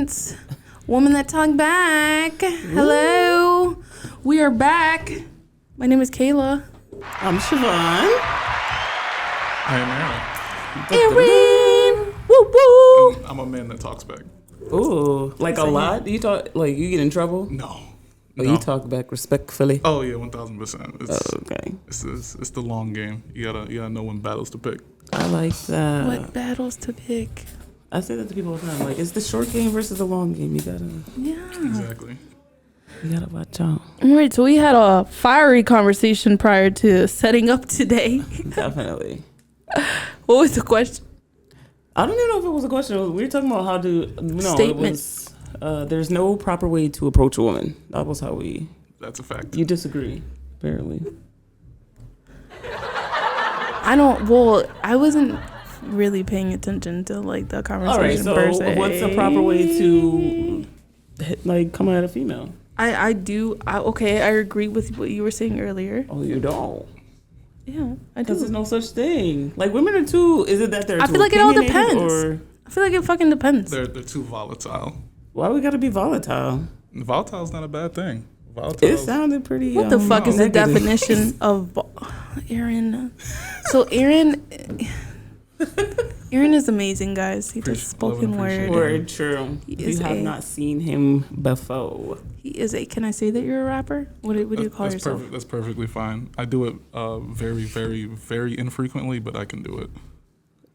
audience. Woman that talk back. Hello. We are back. My name is Kaila. I'm Sheavahn. I am Aaron. Erin. Woo woo. And I'm a man that talks back. Ooh, like a lot? You talk like you get in trouble? No. Oh, you talk back respectfully. Oh yeah, 1000%. It's okay. It's the long game. You gotta know when battles to pick. I like that. What battles to pick? I say that to people all the time. Like, it's the short game versus the long game. You gotta. Yeah. Exactly. You gotta watch out. All right, so we had a fiery conversation prior to setting up today. Definitely. What was the question? I don't even know if it was a question. We were talking about how to. No, Statement. it was. There's no proper way to approach a woman. That was how we. That's a fact. You disagree, apparently. I wasn't really paying attention to like the conversation per se. What's the proper way to come at a female? I agree with what you were saying earlier. Oh, you don't? Yeah, I do. Because there's no such thing. Like, women are too. Is it that they're? I too feel like it all opinionated, depends. Or I feel like it fucking depends. They're too volatile. why we gotta be volatile? Volatile's not a bad thing. It sounded pretty. What the fuck is the negative. definition of Aaron? So Aaron is amazing, guys. He does spoken word. Word true. You have not seen him before. He is a. Can I say that you're a rapper? What do you call yourself? That's perfectly fine. I do it very, very, very infrequently, but I can do it.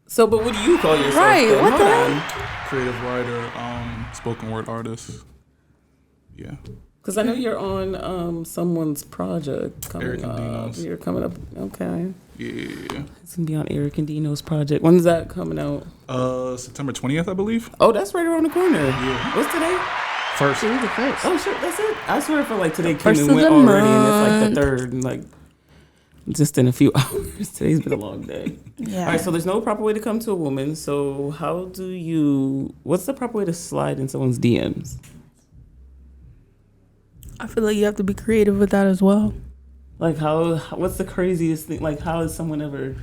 So, but what do you call yourself? Right. Then? What Hold the on. hell? Creative writer, spoken word artist. Yeah. Because I know you're on someone's project coming Eric and up. Dino's. You're coming up. Okay. Yeah. It's going to be on Eric and Dino's project. When's that coming out? September 20th, I believe. Oh, that's right around the corner. Yeah. What's today? First. Oh, shit. That's it. I swear I felt like today came First and of went the already. And it's like month. the third. And like just in a few hours. Today's been a long day. Yeah. All right. So there's no proper way to come to a woman. So what's the proper way to slide in someone's DMs? I feel like you have to be creative with that as well. Like what's the craziest thing? Like how has someone ever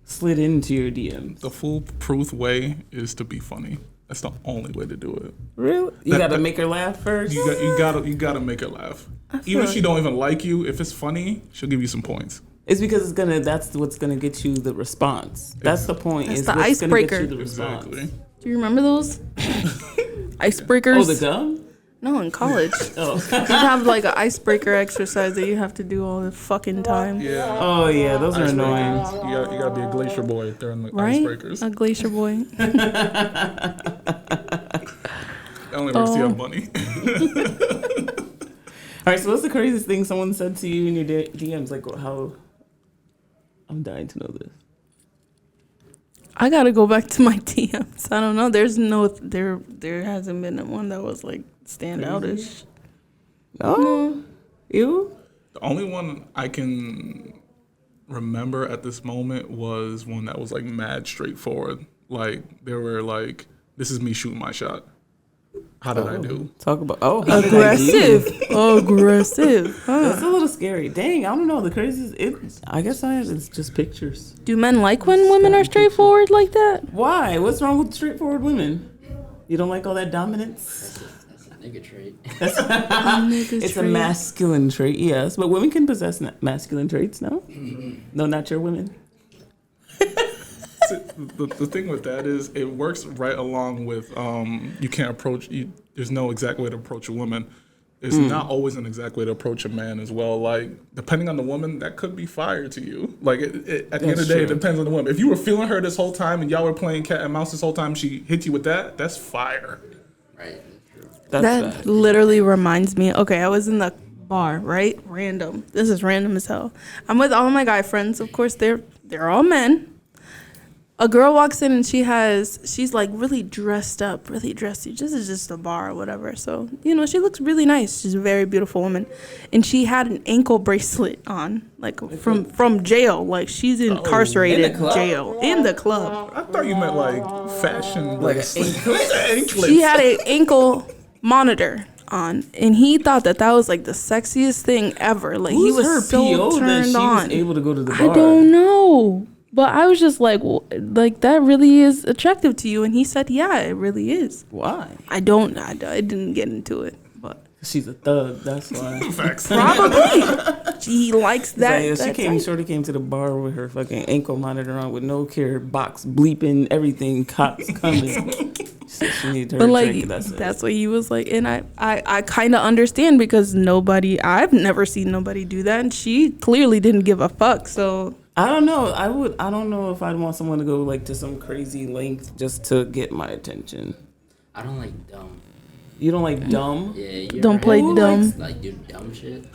slid into your DMs? The foolproof way is to be funny. That's the only way to do it. Really? You gotta make her laugh first? You gotta make her laugh. Even if she don't even like you, if it's funny, she'll give you some points. It's because that's what's gonna get you the response. That's the point. That's is the what's icebreaker. Gonna get you the response. Exactly. Do you remember those icebreakers? Oh, the gum? No, in college. Oh. You have like an icebreaker exercise that you have to do all the fucking time. Yeah. Oh yeah, those are annoying. You gotta be a glacier boy during the Right? icebreakers. A glacier boy. That only works if you have money. All right, so what's the craziest thing someone said to you in your DMs? Like how? I'm dying to know this. I gotta go back to my DMs. I don't know. There hasn't been one that was like standoutish. Oh, you? The only one I can remember at this moment was one that was like mad straightforward. Like they were like, "This is me shooting my shot. How did I do?" Talk about Aggressive. Aggressive. That's a little scary. Dang, I don't know. The craziest. I guess it's just pictures. Do men like when women are straightforward like that? Why? What's wrong with straightforward women? You don't like all that dominance? That's a nigga trait. It's a masculine trait, yes. But women can possess masculine traits, no? No, not your women. The thing with that is it works right along with you can't approach. There's no exact way to approach a woman. It's not always an exact way to approach a man as well. Like, depending on the woman, that could be fire to you. Like, at the end of the day, it depends on the woman. If you were feeling her this whole time and y'all were playing cat and mouse this whole time, she hit you with that, that's fire. Right. True. That literally reminds me. Okay, I was in the bar, right? Random. This is random as hell. I'm with all my guy friends. Of course, they're all men. A girl walks in and she's like really dressed up, really dressed. This is just a bar or whatever. So, she looks really nice. She's a very beautiful woman. And she had an ankle bracelet on, like from jail. Like she's incarcerated in the club? jail in the club. I thought you meant like fashion, like anklet. She had an ankle monitor on, and he thought that was like the sexiest thing ever. Like Who's he was her so PO that turned she on. was able to go to the bar? I don't know. But I was just like, that really is attractive to you, and he said, yeah, it really is. Why? I didn't get into it, but She's a thug. That's why. Facts. probably he likes that. Shorty came to the bar with her fucking ankle monitor on with no care, box bleeping, everything, cops coming. She needed her But like drink. that's what he was like, and I kind of understand because I've never seen nobody do that, and she clearly didn't give a fuck. So I don't know. I don't know if I'd want someone to go like to some crazy length just to get my attention. I don't like dumb. You don't like dumb? Yeah, you don't ever play had- dumb. Like do dumb shit.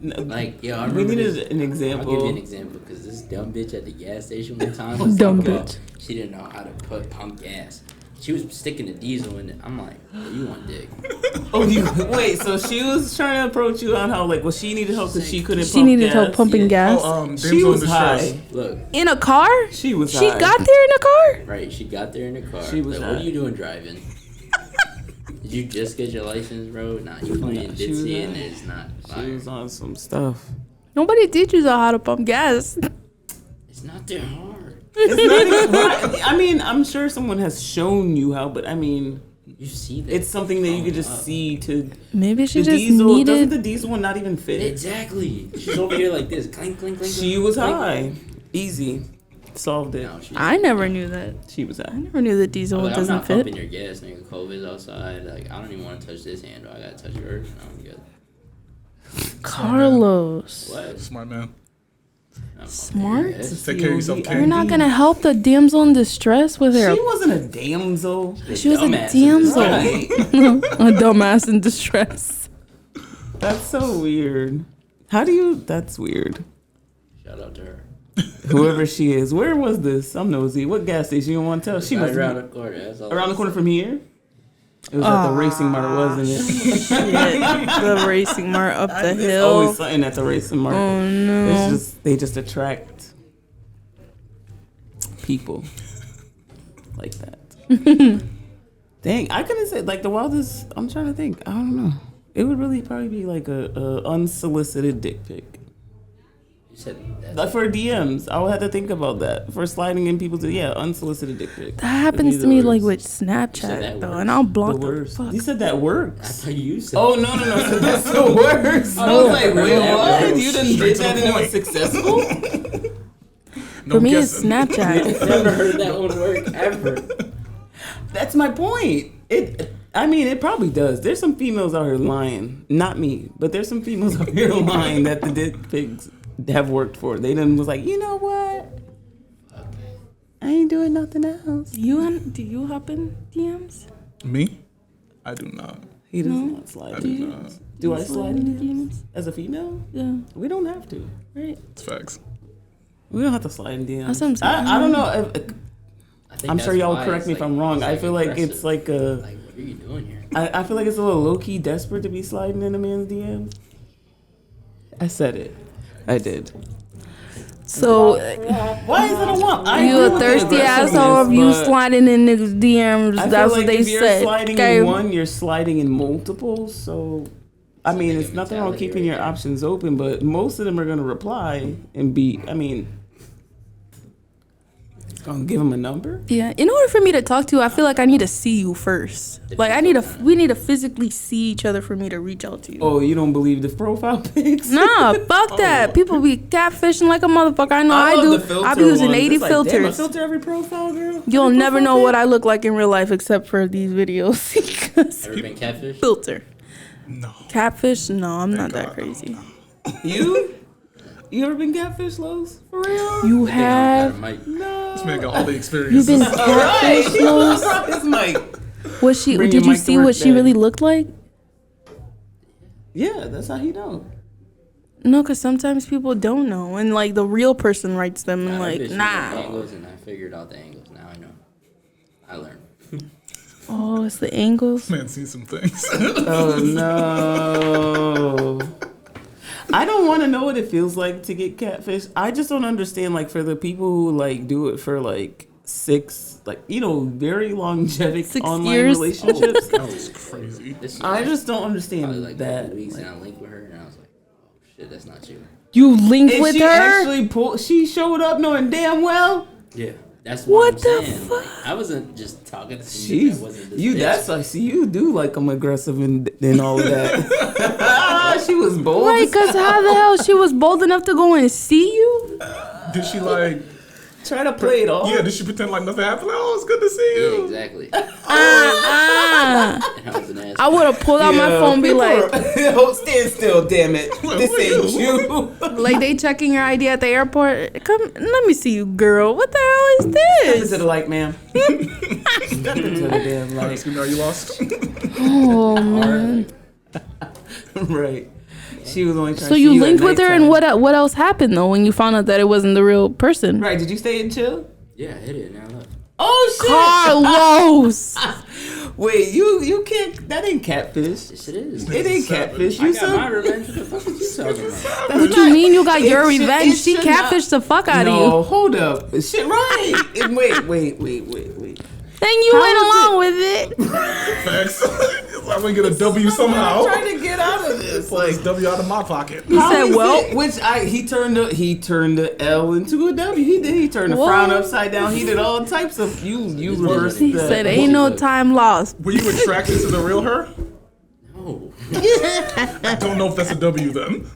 No, Like yo, I we remember needed this. an example. I'll give you an example because this dumb bitch at the gas station one time was Dumb talking about bitch. she didn't know how to pump gas. She was sticking the diesel in it. I'm like, oh, you want dick? Wait, so she was trying to approach you on how like, well, she needed help because she couldn't. she needed help pumping Yeah. gas She Damsel in was distress. high. Look, in a car. She was She high. got there in a car. right? She got there in the car. She was like, what high. are you doing driving? Did you just get your license, bro? Nah, you playing she was ditzy and high. it's not She fire. was on some stuff. Nobody teaches her how to pump gas. It's not that hard. It's not even, I mean, I'm sure someone has shown you how, but I mean, You see that? it's something that you could just see to. Maybe she The just diesel doesn't needed. the diesel one not even fit? Exactly. She's over here like this. Clink, clink, clink. She clink, was clink. high. Easy. Solved it. No, she, I never knew that. She was high. I never knew that diesel like, I'm doesn't not pumping fit. your gas, nigga. COVID's outside. Like, I don't even want to touch this handle. I gotta touch yours. I'm good. Carlos, What? Smart man. I'm Smart? okay. Take care of yourself, COD. kid. you're not gonna help the damsel in distress with her. She wasn't a damsel. She was a Dumbass. damsel. Right. A dumbass in distress. That's so weird. How do you? That's weird. Shout out to her. Whoever she is. Where was this? I'm nosy. What gas station you want to tell? She Right must around be the corner. That's all around the I'm corner saying. from here. It was at the racing mart, wasn't it? Shit. The racing mart up the There's hill. always something at the racing mart. Oh no. They just attract people like that. Dang, I couldn't say like the wildest. I'm trying to think. I don't know. It would really probably be like a unsolicited dick pic. You said that. Like for DMs, I would have to think about that. For sliding in people's unsolicited dick pic. That happens to me like with Snapchat that though, works. and I'll The block the worst. fuck. You said that I works. thought you said. Oh no. So that's the worst. I was like, wait, what? You done Straight did to that the and it was point. successful? No For me, it's guessing. Snapchat. Never heard that one work ever. That's my point. I mean, it probably does. There's some females out here lying. Not me, but there's some females out here lying that the dick pics have worked for. They done was like, you know what? I ain't doing nothing else. Do you hop in DMs? Me? I do not. He does not slide. I do not. Do I slide in DMs? DMs? As a female? Yeah, We don't have to. right. It's facts. We don't have to slide in DMs. That's what I'm saying. I don't know. I think I'm that's sure y'all why correct it's me if like- I'm wrong. I feel like aggressive. it's like a. Like, what are you doing here? I feel like it's a little low key desperate to be sliding in a man's DMs. I said it. I did. So Why is it a want? I you agree a with the thirsty asshole if you aggressiveness, but sliding in niggas' DMs? I feel That's like what they if you're said. sliding Okay. in one, you're sliding in multiple. So, I mean, like it's a nothing wrong with mentality keeping right your there. options open, but most of them are gonna reply and be. I mean, gonna give them a number. Yeah, in order for me to talk to you, I feel like I need to see you first. Like we need to physically see each other for me to reach out to you. Oh, you don't believe the profile pics? Nah, fuck that. People be catfishing like a motherfucker. I know I, love do. the filter I be using ones. 80 It's like, damn, I filters. filter every profile, girl. You'll Every never profile know what pic? I look like in real life except for these videos. Because Ever been catfish? filter. No. Catfish? No, I'm not God, that crazy. You? You ever been catfish, Lowe's? For real? You have? No. This man got all the You've experience. been catfish, Lowe's? This mic. Was she? Bring Did your you mic to see work what she day. really looked like? Yeah, that's how he know. No, because sometimes people don't know, and like the real person writes them and Nah, like, bitch, you nah. got angles, and I figured out the angles. Now I know. I learned. Oh, it's the angles. Man, seen some things. Oh no. I don't want to know what it feels like to get catfish. I just don't understand, like, for the people who like do it for like 6, like, you know, very longevity 6 online years. relationships. That was crazy. This is I just don't probably understand like that. 2 weeks, Like, and I linked with her, and I was like, oh shit, that's not you. You linked And with she her? actually she showed up knowing damn well. Yeah, that's what I'm the saying. fuck? Like, I wasn't just talking to somebody She's that wasn't this you. bitch. That's like, see, you do like I'm aggressive and all of that. She was bold. Right, as because how the hell she was bold enough to go and see you? Did she like? try to play it off. Yeah. Did she pretend like nothing happened? Oh, it's good to see Yeah, you. exactly. Uh-uh. And I was an ass. I would have pulled out my phone and be like, "Hold, stand still, damn it! This what ain't you." like they checking your ID at the airport. Come, let me see you, girl. What the hell is Step into this? the light, ma'am. Step into the damn light. Excuse me, are you lost? Oh man. Right. She was only trying So to see you at linked with her, and nighttime. what else happened though when you found out that it wasn't the real person? Right? Did you stay and chill? Yeah, I hit it. Now look. Oh shit! Carlos. Wait, you can't. That ain't catfish. Yes, it is. It ain't catfish. You I got said. my revenge. What the fuck is you talking about? What you mean you got It your should- revenge? it She should not- catfished the fuck out of No, you. hold up. Shit, right. Wait. Then you How went was along with it. Facts. I'm gonna get a W somehow. I'm trying to get out of this. Pull this W out of my pocket. He How said, is well. it? Which he turned the L into a W. He did. He turned the What? frown upside down. He did all types of you reversed He that. said, ain't no time lost. Were you attracted to the real her? No. I don't know if that's a W then.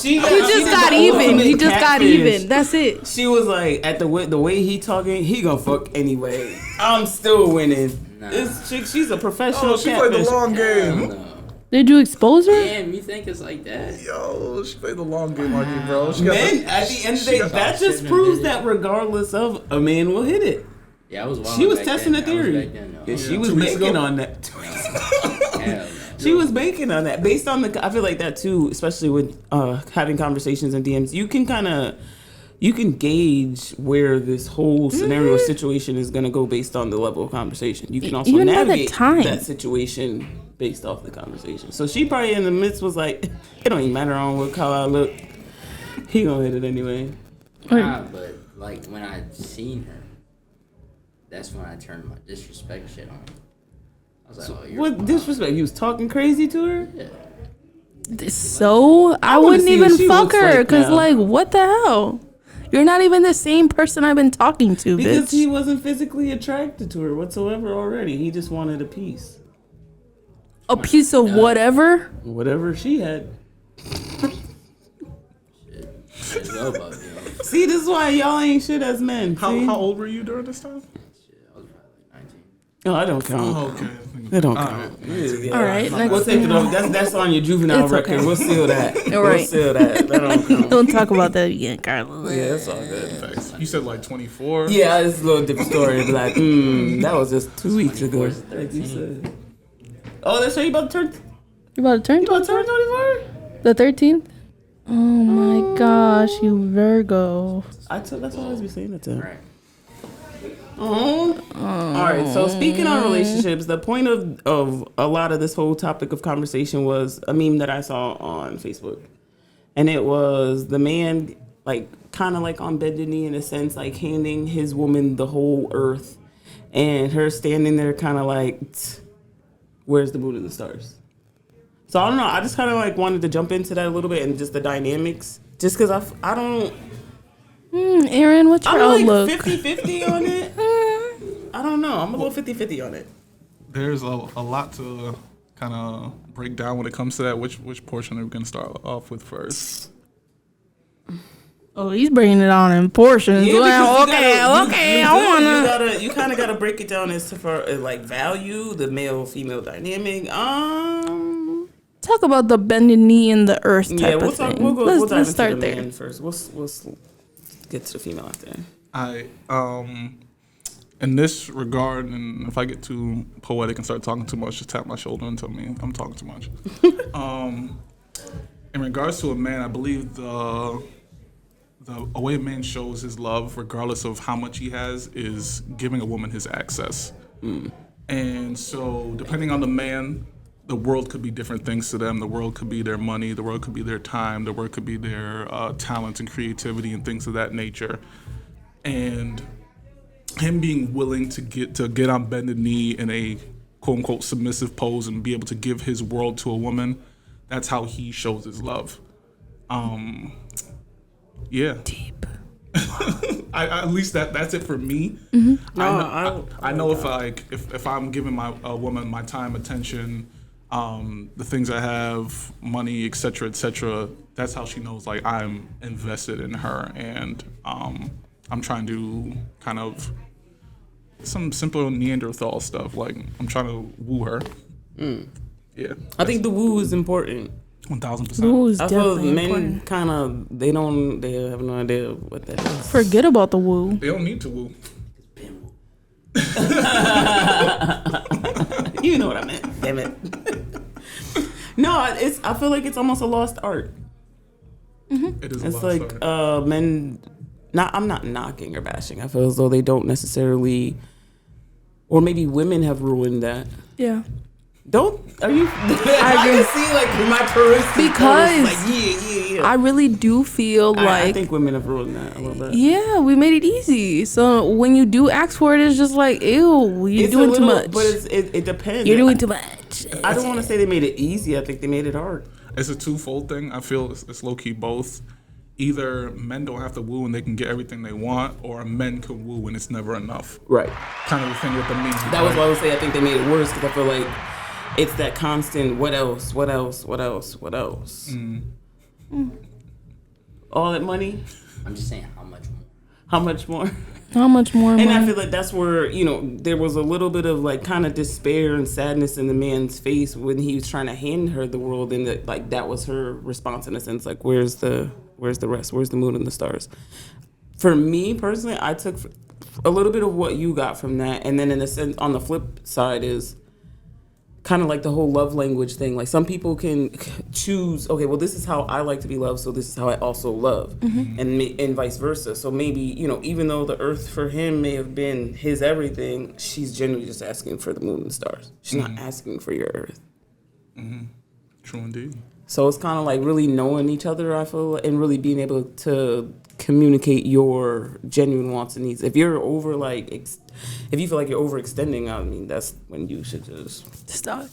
She He just got even. He just got even. That's it. She was like, at the way he talking, he gonna fuck anyway. I'm still winning. Nah. This chick, she's a professional Oh, she played the catfish. long game. No. Did you expose her? Damn, you think it's like that? Yo, she played the long game on you, bro. She got Men, at the end of the she day, got that shit just in proves it. that regardless of, a man will hit it. Yeah, I was wild. She was back testing then. the I was theory. back then, no. Yeah, she Yeah, was 2 weeks banking ago? on that. Hell no. She was banking on that based on the. I feel like that too, especially with having conversations in DMs. You can gauge where this whole scenario situation is gonna go based on the level of conversation. You can also Even by the navigate time. that situation based off the conversation. So she probably in the midst was like, it don't even matter on what color I look. He gonna hit it anyway. Nah, but like when I seen her, that's when I turned my disrespect shit on. I was like, oh, you're What disrespect? You was talking crazy to her? Yeah. So I wanna wouldn't see what even she fuck looks her like because now. like what the hell? You're not even the same person I've been talking to, Because bitch. he wasn't physically attracted to her whatsoever already. He just wanted a piece. A piece of whatever. Whatever she had. Shit. Well, but, you know, See, this is why y'all ain't shit as men. How see? old were you during this time? shit, I was probably like 19. No, I don't count. Oh, okay. That don't All count. right. Yeah. All right, We'll next take it off. That's on your juvenile It's record. okay. We'll seal that. We'll right. seal that. That don't count. Don't talk about that again, Carlos. Yeah, that's all good. Thanks. You said like 24. Yeah, it's a little different story. But like, that was just 2 weeks ago. 24 is Like you 13. said. Oh, that's right. You about to turn You about to turn 24? the 13th? Oh my gosh, you Virgo. That's what I always be saying it to. Right. All right. So speaking on relationships, the point of a lot of this whole topic of conversation was a meme that I saw on Facebook, and it was the man like kind of like on bended knee in a sense, like handing his woman the whole earth, and her standing there kind of like, where's the moon and the stars? So I don't know. I just kind of like wanted to jump into that a little bit and just the dynamics, just because I don't. Aaron, what's your I'm outlook? like 50-50 on it. I don't know. I'm a little 50-50 on it. There's a lot to kind of break down when it comes to that. Which portion are we going to start off with first? Oh, he's bringing it on in portions. Yeah, Well, because you okay, gotta- I you wanna. You kind of gotta break it down as to for like value, the male female dynamic. Talk about the bended knee in the earth type Yeah, we'll of talk. thing. We'll let's dive let's into start the there. man first. We'll get to the female after. In this regard, and if I get too poetic and start talking too much, just tap my shoulder and tell me I'm talking too much. In regards to a man, I believe a way a man shows his love, regardless of how much he has, is giving a woman his access. And so, depending on the man, the world could be different things to them. The world could be their money. The world could be their time. The world could be their talent and creativity and things of that nature. And him being willing to get on bended knee in a quote unquote submissive pose and be able to give his world to a woman, that's how he shows his love. Yeah. Deep. At least that's it for me. I know if I'm giving a woman my time, attention, the things I have, money, etc., etc., that's how she knows like I'm invested in her, and I'm trying to kind of some simple Neanderthal stuff. Like I'm trying to woo her. Yeah, I think the woo is important. 1000%. Woo is I feel definitely men important. kind of they have no idea what that is. Forget about the woo. They don't need to woo. You know what I meant. Damn it. No, I feel like it's almost a lost art. It is. It's like men. I'm not knocking or bashing. I feel as though they don't necessarily, or maybe women have ruined that. Yeah. Are you? I can see like my charisma. Because like, yeah. I really do feel I like think women have ruined that a little bit. yeah, we made it easy. So when you do ask for it, it's just like ew, you're doing too much. But it depends. You're doing too much. I don't want to say they made it easy. I think they made it hard. It's a twofold thing. I feel it's low key both. Either men don't have to woo and they can get everything they want, or men can woo and it's never enough. Right. Kind of the thing with the men. That was why I would say I think they made it worse because I feel like it's that constant. What else? What else? What else? What else? All that money. I'm just saying, how much more? How much more? How much more And money? I feel like that's where, there was a little bit of like kind of despair and sadness in the man's face when he was trying to hand her the world, and that was her response in a sense. Like, where's the rest? Where's the moon and the stars? For me personally, I took a little bit of what you got from that, and then in a sense, on the flip side is kind of like the whole love language thing. Like some people can choose, okay, well, this is how I like to be loved, so this is how I also love, and vice versa. So maybe, even though the earth for him may have been his everything, she's generally just asking for the moon and stars. She's not asking for your earth. True indeed. So it's kind of like really knowing each other, I feel, and really being able to communicate your genuine wants and needs. If you're over if you feel like you're overextending, I mean, that's when you should just Stop.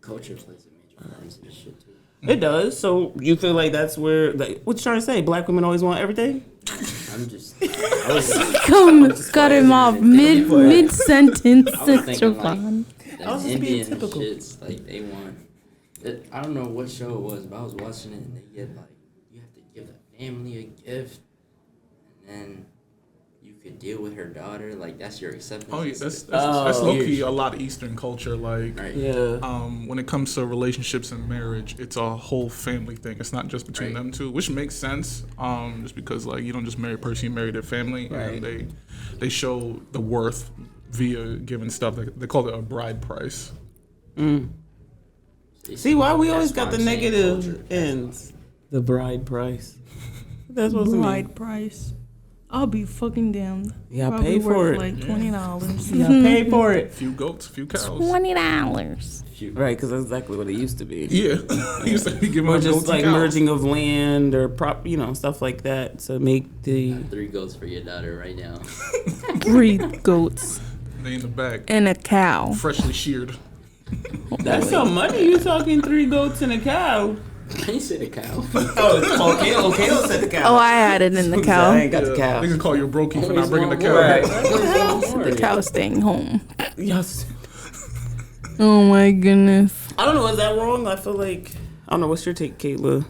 Culture plays a major part into this shit too. It does. So you feel like that's where, like, what you trying to say? Black women always want everything? I'm just. Cut him off mid sentence. I was thinking like Sheavahn. I was the just being Indian typical. shits, like they want. I don't know what show it was, but I was watching it and they get like, you have to give the family a gift, and then you could deal with her daughter. Like that's your acceptance. Oh yeah, that's low key a lot of Eastern culture. Like, Right. Yeah. when it comes to relationships and marriage, it's a whole family thing. It's not just between Right. them two, which makes sense. Just because like you don't just marry a person, you marry their family, Right. and they show the worth via giving stuff. They call it a bride price. See why we always That's got why the I'm saying negative culture. ends. The bride price. That's what's mean. Bride price. I'll be fucking damned. Yeah, Probably pay for worth it. like $20. You gotta pay for it. Few goats, few cows. $20. Right, because that's exactly what it used to be. Yeah, I used to be giving Or up just goats like and cows. merging of land or stuff like that to make the. 3 goats for your daughter right now. 3 goats They in the back, and a cow. freshly sheared. That's some money. You talking 3 goats and a cow? You said a cow. Oh, okay, said the cow. Oh, I had it in the I cow. ain't got the cow. They can call you a brokey for not Always bringing the want cow. more. Right. The cow staying home. Yes. Oh my goodness. I don't know. Is that wrong? I feel like I don't know. What's your take, Kaila?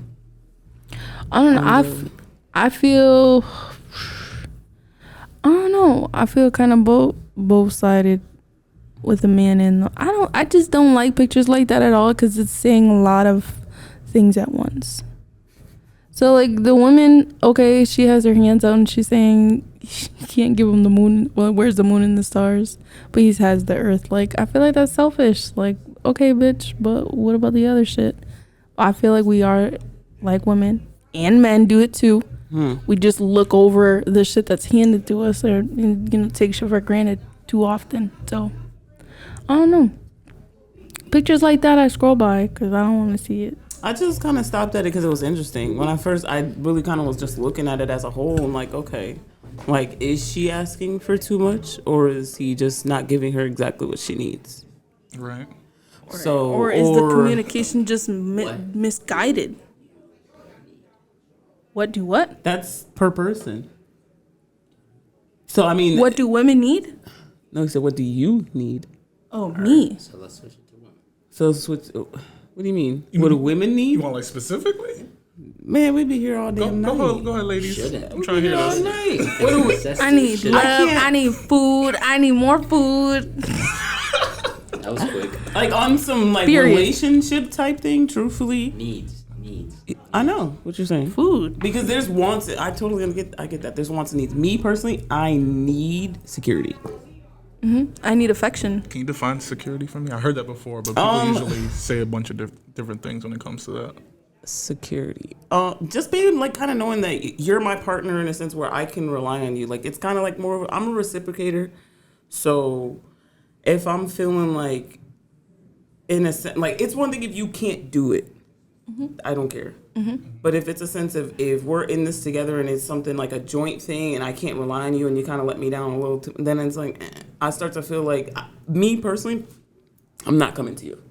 I don't know. I feel. I don't know. I feel kind of both sided with the man and I just don't like pictures like that at all because it's saying a lot of things at once. So like the woman, okay, she has her hands out and she's saying she can't give him the moon. Well, where's the moon and the stars? But he has the earth. Like I feel like that's selfish. Like okay, bitch, but what about the other shit? I feel like we are like women and men do it too. We just look over the shit that's handed to us or take shit for granted too often. So I don't know. Pictures like that I scroll by because I don't want to see it. I just kind of stopped at it because it was interesting. When I really kind of was just looking at it as a whole. I'm like, okay, like, is she asking for too much, or is he just not giving her exactly what she needs? Right. Or is the communication just misguided? What do what? That's per person. So, I mean... What do women need? No, he said, what do you need? Oh, me. So let's switch it to women. So, switch... What do you mean? What do women need? You want like specifically? Man, we be here all damn night. Go ahead, ladies. Shouldn't. I'm trying to hear All this. night. What do we... I need Shouldn't. love. can't- I need food. I need more food. That was quick. Like, on some, like, Period. relationship type thing, truthfully... Needs. I know what you're saying. Food. Because there's wants. I totally get that. There's wants and needs. Me personally, I need security. I need affection. Can you define security for me? I heard that before, but people usually say a bunch of different things when it comes to that. Security. Just being like kind of knowing that you're my partner in a sense where I can rely on you. Like it's kind of like more. I'm a reciprocator, so if I'm feeling like, in a sense, like it's one thing if you can't do it. I don't care. But if it's a sense of if we're in this together and it's something like a joint thing and I can't rely on you and you kind of let me down a little, then it's like I start to feel like me personally, I'm not coming to you.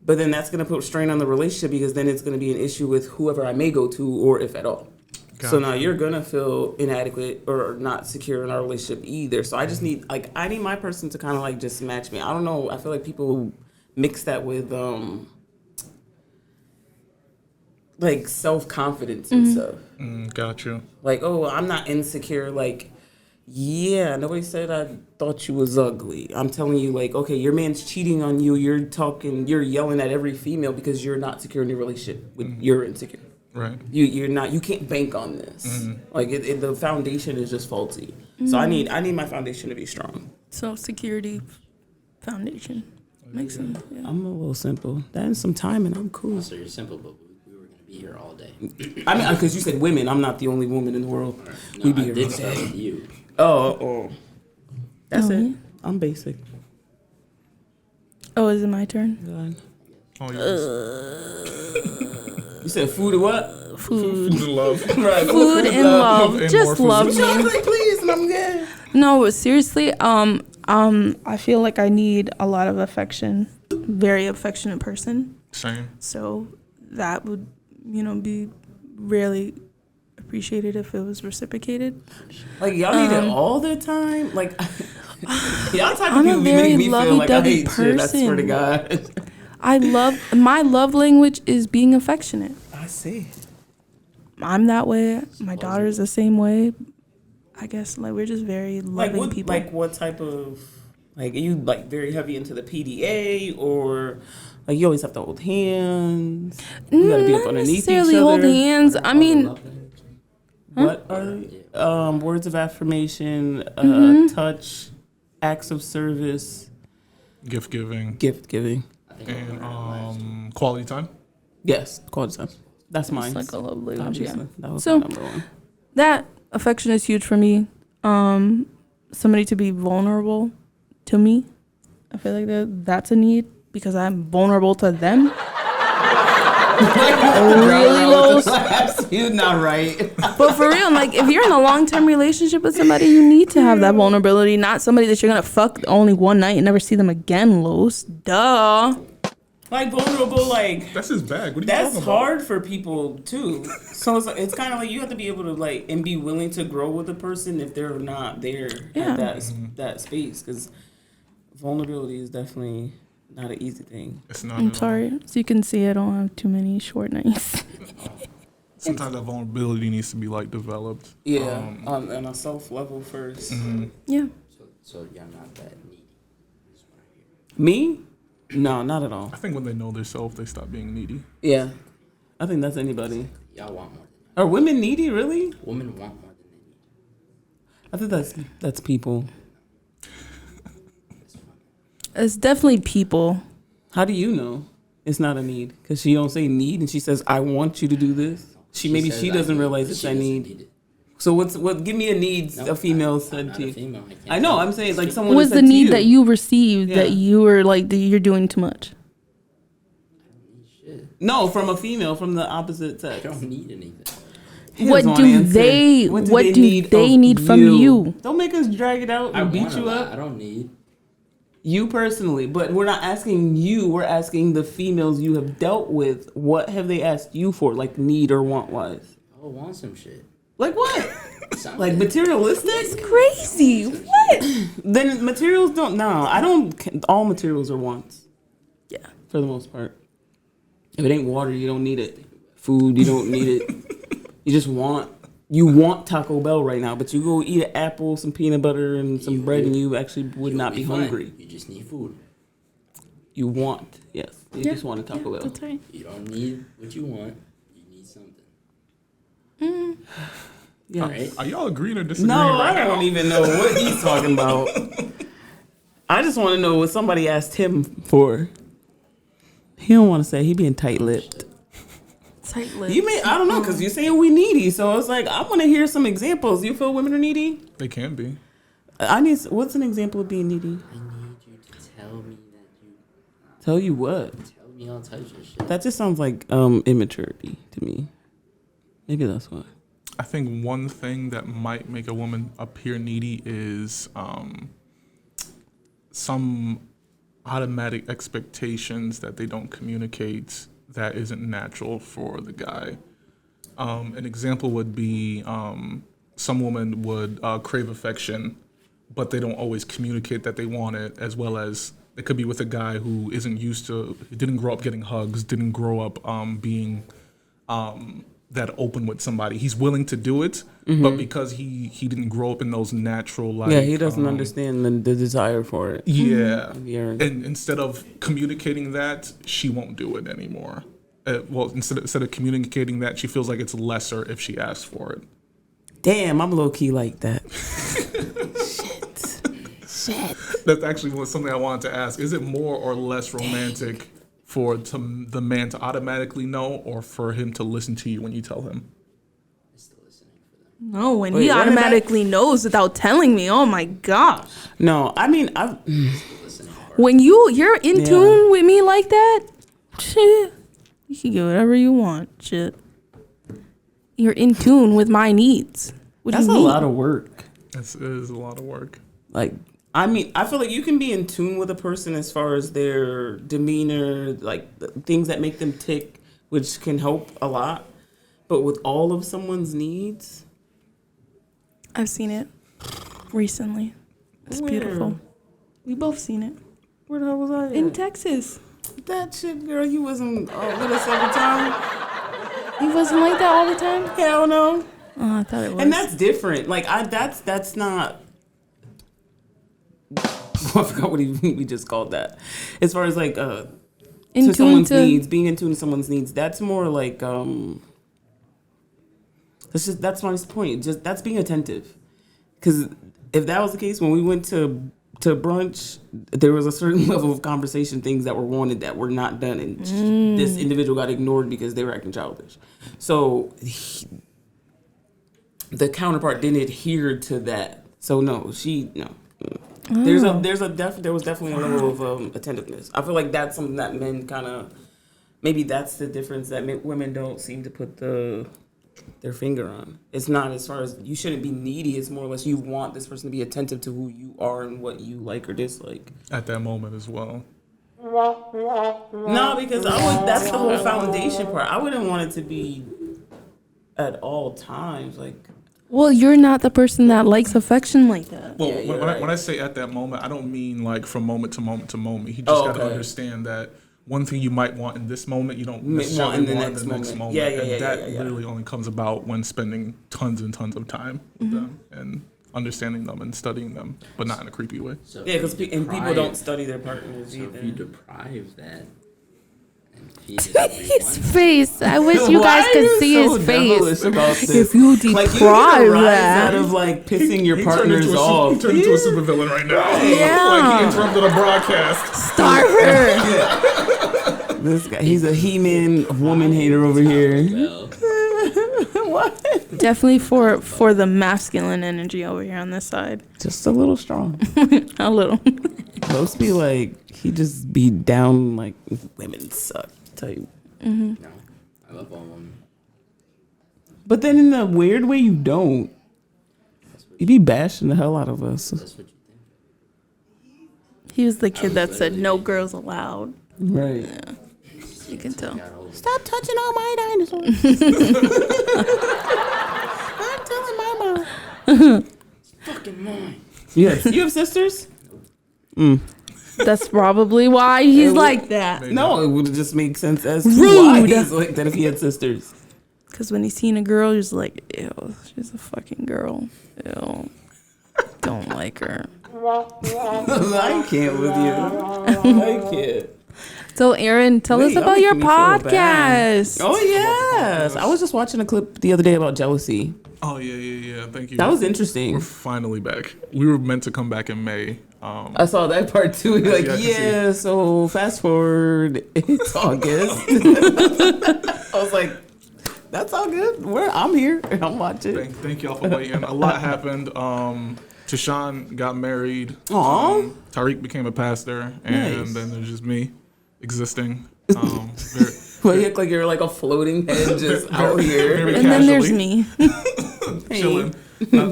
But then that's going to put strain on the relationship because then it's going to be an issue with whoever I may go to or if at all. So now you're going to feel inadequate or not secure in our relationship either. So I just need I need my person to kind of like just match me. I don't know. I feel like people mix that with like self-confidence and stuff. Got you. Like, oh, I'm not insecure. Like, yeah, nobody said I thought you was ugly. I'm telling you, like, okay, your man's cheating on you. You're yelling at every female because you're not secure in your relationship. You're insecure. Right. You're not. You can't bank on this. Like, the foundation is just faulty. So I need my foundation to be strong. So security foundation. Makes sense. Yeah. I'm a little simple. That is some time, and I'm cool. So you're simple, but we were gonna be here all day. I mean, because you said women. I'm not the only woman in the world. No, We be I here. did say you. Oh. That's Oh, it. yeah? I'm basic. Oh, is it my turn? God. Oh, yes. You said food or what? Food. Food and love. Right. Food and love. And more Just food. love me. Chocolate, please, and I'm good. No, but seriously, I feel like I need a lot of affection. Very affectionate person. Same. So that would, be really appreciated if it was reciprocated. Like y'all need it all the time. Like y'all type of I'm a people be very making me feel like I lovey-dovey hate shit. I swear to person. God. My love language is being affectionate. I see. I'm that way. My daughter's the same way. I guess like we're just very loving people. Like what type of like are you like very heavy into the PDA or like you always have to hold hands? You gotta be up Not underneath each necessarily other. hold hands. I mean, What are they? Words of affirmation, touch, acts of service, Gift giving. gift giving. And quality time. Yes, quality time. That's mine. it's like a love language. Yeah. Obviously, that was So- my number one. That affection is huge for me. Somebody to be vulnerable to me. I feel like that's a need because I'm vulnerable to them. Really low. You're not right. But for real, like if you're in a long-term relationship with somebody, you need to have that vulnerability. Not somebody that you're gonna fuck only one night and never see them again. Los, duh. Like vulnerable, like That's his bag. What are you that's talking about? hard for people too. So it's kind of like you have to be able to like and be willing to grow with a person if they're not there Yeah. at that space because vulnerability is definitely not an easy thing. It's not. I'm at all. sorry. So you can see I don't have too many short nights. Sometimes that vulnerability needs to be like developed. Yeah, on a self level first. Yeah. So you're not that needy. That's what I hear. Me? No, not at all. I think when they know themselves, they stop being needy. Yeah, I think that's anybody. Y'all want more than Are women needy really? that. Women want more than they need. I think that's people. It's definitely people. How do you know it's not a need? Because she don't say need and she says I want you to do this. Maybe says she I doesn't need, realize but it's she a doesn't need. need it. So what? Give me a need No, a female I'm said not to a you. female. I can't I know. tell. I'm saying like someone What was said the to need that you received that Yeah. you were like that you're doing too much? Shit. No, from a female from the opposite I sex. don't need anything. What Here's do one answer. they- what do they of need from you? Don't make us drag it out I and beat want a you lot. I up. don't need. You personally, but we're not asking you. We're asking the females you have dealt with. What have they asked you for, like need or want wise? all want some shit. Like what? Something. Like materialistic? It's crazy. What? Then materials don't. No, I don't. All materials are wants Yeah. for the most part. If it ain't water, you don't need it. Food, you don't need it. You just want. You want Taco Bell right now, but you go eat an apple, some peanut butter, and some bread, and you actually would not be hungry. You just need food. You want, yes. You just want a Taco Bell. That's right. You don't need what you want. You need something. Yeah. Right? Are y'all agreeing or disagreeing? No, right I don't now? even know what he's talking about. I just want to know what somebody asked him for. He don't want to say. He being tight-lipped. Tight-lipped. You may, I don't know, because you're saying we needy, so it's like I want to hear some examples. You feel women are needy? They can be. I need. What's an example of being needy? I need you to tell me that you Tell you what? tell me all types of shit. That just sounds like immaturity to me. Maybe that's why. I think one thing that might make a woman appear needy is some automatic expectations that they don't communicate that isn't natural for the guy. An example would be some women would crave affection, but they don't always communicate that they want it, as well as they could be with a guy who isn't used to, didn't grow up getting hugs, didn't grow up being that open with somebody. He's willing to do it, but because he didn't grow up in those natural, like... Yeah, he doesn't understand the desire for it. Yeah. Yeah. And instead of communicating that, she won't do it anymore. Instead of communicating that, she feels like it's lesser if she asks for it. Damn, I'm low key like that. Shit. That's actually something I wanted to ask. Is it more or less romantic for the man to automatically know, or for him to listen to you when you tell him? I'm still listening for them. No, when Wait, he what did automatically knows without telling me. Oh my gosh. No, I mean, Listening hard. When you're in Yeah. tune with me like that, shit, you can get whatever you want. Shit. You're in tune with my needs. What that's do a you mean? lot of work. It is a lot of work. Like, I mean, I feel like you can be in tune with a person as far as their demeanor, like the things that make them tick, which can help a lot. But with all of someone's needs, I've seen it recently. It's Where? beautiful. We both seen it. where the hell was I? In At? Texas. That shit, girl, you wasn't with us every time. He wasn't like that all the time? Hell no. Oh, I thought it was. And that's different. Like, that's not. I forgot what we just called that. As far as like in to tune someone's to needs, being in tune to someone's needs. That's more like that's my point. Just that's being attentive. Because if that was the case, when we went to brunch, there was a certain level of conversation, things that were wanted that were not done, and this individual got ignored because they were acting childish. So the counterpart didn't adhere to that. So no. There was definitely a level of attentiveness. I feel like that's something that men kind of, maybe that's the difference that women don't seem to put their finger on. It's not as far as you shouldn't be needy. It's more or less you want this person to be attentive to who you are and what you like or dislike. At that moment as well. No, because that's the whole foundation part. I wouldn't want it to be at all times like. Well, you're not the person that likes affection like that. Well, Yeah, when I say at that moment, I don't mean like from moment to moment to moment. He just got to understand that one thing you might want in this moment, you don't necessarily want in the next moment. And that really only comes about when spending tons and tons of time with them and understanding them and studying them, but not in a creepy way. So Yeah, because if you people don't deprive- study their partners So either. if you deprive that and feed it His everyone, face. I wish you guys Why are could you see so his face. devilish about this? If you Like, you get a deprive rise that. out of like pissing your He partners off. He turned into a supervillain right now. Yeah. Like he interrupted a broadcast. Starve her. This guy, he's a he-man woman hater over here. well, What? Definitely for the masculine energy over here on this side. Just a little strong. A little. Most be like, he just be down like women suck type. no, I love all women. But then in a weird way, you don't. You be bashing the hell out of us. That's what you think. He was the kid that said no girls allowed. Right. You can tell. Stop touching all my dinosaurs. I'm telling Mama. Fucking mine. Yes. You have sisters? That's probably why he's like that. No, it would just make sense as to Rude. why he's like that if he had sisters. Because when he's seen a girl, he's like, ew, she's a fucking girl. Ew. Don't like her. I can't with you. I can't. So, Aaron, tell us Y'all about your making me feel bad. podcast. Oh, yes. I was just watching a clip the other day about jealousy. Oh yeah. Thank you. That was interesting. We're finally back. We were meant to come back in May. I saw that part too. You're like, I can yeah, so fast forward, it's August. I was like, that's all good. I'm here. I'm watching. Thank y'all for waiting. A lot happened. Sheavahn got married. Aw. Tariq became a pastor, and Nice. then there's just me existing. Well, you look like you're like a floating head just out here. very And then there's casually. me. Chilling.